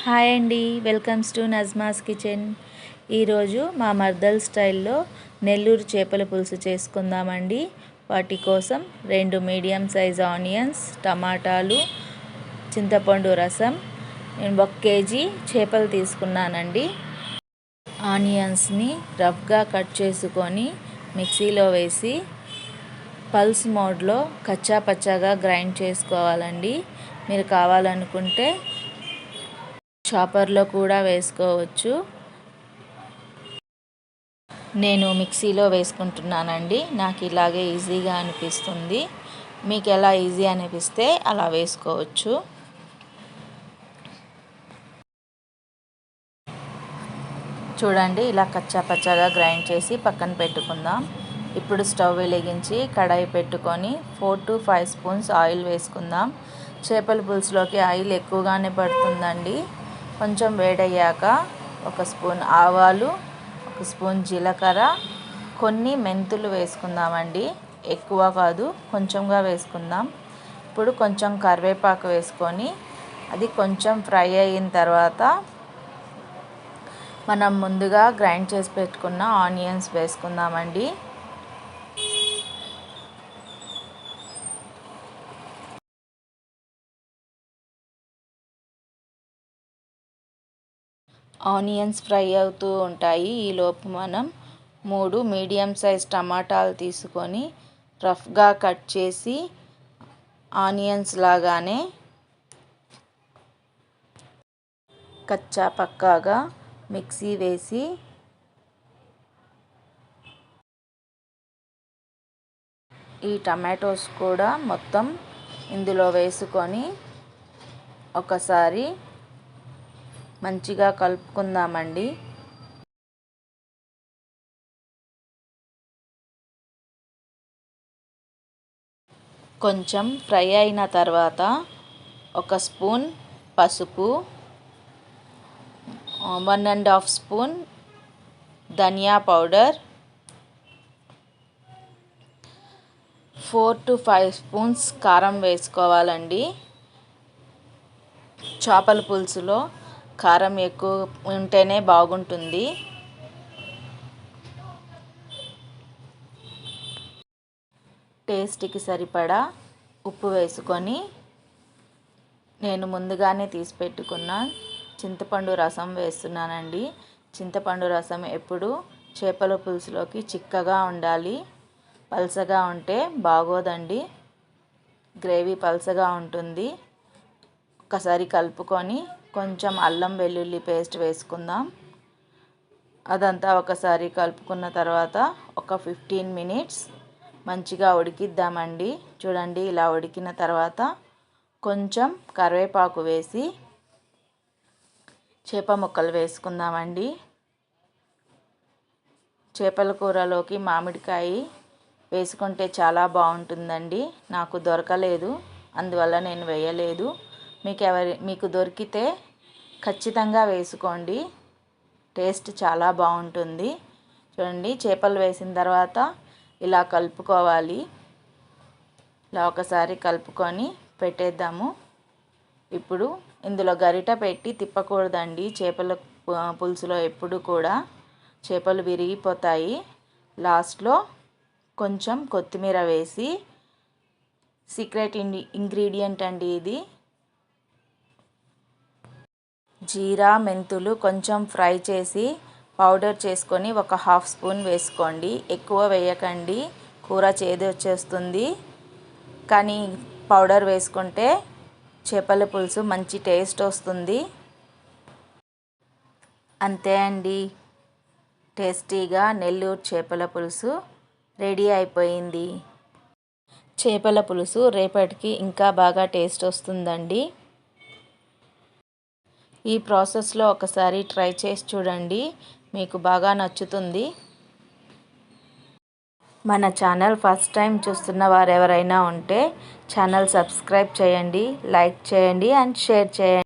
Hi అండి, welcomes to నజ్మాస్ kitchen. ఈరోజు మా మర్దల్ స్టైల్లో నెల్లూరు చేపల పులుసు చేసుకుందామండి. వాటి కోసం 2 మీడియం సైజ్ ఆనియన్స్, టమాటాలు, చింతపండు రసం, నేను 1 కేజీ చేపలు తీసుకున్నానండి. ఆనియన్స్ని రఫ్గా కట్ చేసుకొని మిక్సీలో వేసి పల్స్ మోడ్లో కచ్చా పచ్చాగా గ్రైండ్ చేసుకోవాలండి. మీరు కావాలనుకుంటే చాపర్లో కూడా వేసుకోవచ్చు. నేను మిక్సీలో వేసుకుంటున్నానండి. నాకు ఇలాగే ఈజీగా అనిపిస్తుంది. మీకు ఎలా ఈజీ అనిపిస్తే అలా వేసుకోవచ్చు. చూడండి, ఇలా కచ్చా పచ్చాగా గ్రైండ్ చేసి పక్కన పెట్టుకుందాం. ఇప్పుడు స్టవ్ వెలిగించి కడాయి పెట్టుకొని 4 to 5 స్పూన్స్ ఆయిల్ వేసుకుందాం. చేపల పులుసులోకి ఆయిల్ ఎక్కువగానే పడుతుందండి. కొంచెం వేడయ్యాక 1 స్పూన్ ఆవాలు, 1 స్పూన్ జీలకర్ర, కొన్ని మెంతులు వేసుకుందామండి. ఎక్కువ కాదు, కొంచెంగా వేసుకుందాం. ఇప్పుడు కొంచెం కరివేపాకు వేసుకొని అది కొంచెం ఫ్రై అయిన తర్వాత మనం ముందుగా గ్రైండ్ చేసి పెట్టుకున్న ఆనియన్స్ వేసుకుందామండి. ఆనియన్స్ ఫ్రై అవుతూ ఉంటాయి. ఈలోపు మనం 3 మీడియం సైజ్ టమాటాలు తీసుకొని రఫ్గా కట్ చేసి ఆనియన్స్ లాగానే కచ్చా పక్కాగా మిక్సీ వేసి ఈ టమాటోస్ కూడా మొత్తం ఇందులో వేసుకొని ఒకసారి మంచిగా కలుపుకుందామండి. కొంచెం ఫ్రై అయిన తర్వాత 1 స్పూన్ పసుపు, 1.5 స్పూన్ ధనియా పౌడర్, 4 to 5 స్పూన్స్ కారం వేసుకోవాలండి. చేపల పులుసులో కారం ఎక్కువ ఉంటేనే బాగుంటుంది. టేస్ట్కి సరిపడా ఉప్పు వేసుకొని నేను ముందుగానే తీసి పెట్టుకున్న చింతపండు రసం వేస్తున్నానండి. చింతపండు రసం ఎప్పుడు చేపల పులుసులోకి చిక్కగా ఉండాలి. పల్చగా ఉంటే బాగోదండి. గ్రేవీ పల్చగా ఉంటుంది. ఒకసారి కలుపుకొని కొంచెం అల్లం వెల్లుల్లి పేస్ట్ వేసుకుందాం. అదంతా ఒకసారి కలుపుకున్న తర్వాత ఒక 15 మినిట్స్ మంచిగా ఉడికిద్దామండి. చూడండి, ఇలా ఉడికిన తర్వాత కొంచెం కరివేపాకు వేసి చేప ముక్కలు వేసుకుందామండి. చేపల కూరలోకి మామిడికాయ వేసుకుంటే చాలా బాగుంటుందండి. నాకు దొరకలేదు, అందువల్ల నేను వేయలేదు. మీకు దొరికితే ఖచ్చితంగా వేసుకోండి. టేస్ట్ చాలా బాగుంటుంది. చూడండి, చేపలు వేసిన తర్వాత ఇలా కలుపుకోవాలి. ఇలా ఒకసారి కలుపుకొని పెట్టేద్దాము. ఇప్పుడు ఇందులో గరిట పెట్టి తిప్పకూడదండి. చేపల పులుసులో ఎప్పుడు కూడా చేపలు విరిగిపోతాయి. లాస్ట్లో కొంచెం కొత్తిమీర వేసి, సీక్రెట్ ఇంగ్రీడియంట్ అండి ఇది, జీరా మెంతులు కొంచెం ఫ్రై చేసి పౌడర్ చేసుకొని 1/2 స్పూన్ వేసుకోండి. ఎక్కువ వేయకండి, కూర చేదు వచ్చేస్తుంది. కానీ పౌడర్ వేసుకుంటే చేపల పులుసు మంచి టేస్ట్ వస్తుంది. అంతే అండి, టేస్టీగా నెల్లూరు చేపల పులుసు రెడీ అయిపోయింది. చేపల పులుసు రేపటికి ఇంకా బాగా టేస్ట్ వస్తుందండి. ఈ ప్రాసెస్లో ఒకసారి ట్రై చేసి చూడండి, మీకు బాగా నచ్చుతుంది. మన ఛానల్ ఫస్ట్ టైం చూస్తున్న వారు ఎవరైనా ఉంటే ఛానల్ సబ్స్క్రైబ్ చేయండి, లైక్ చేయండి అండ్ షేర్ చేయండి.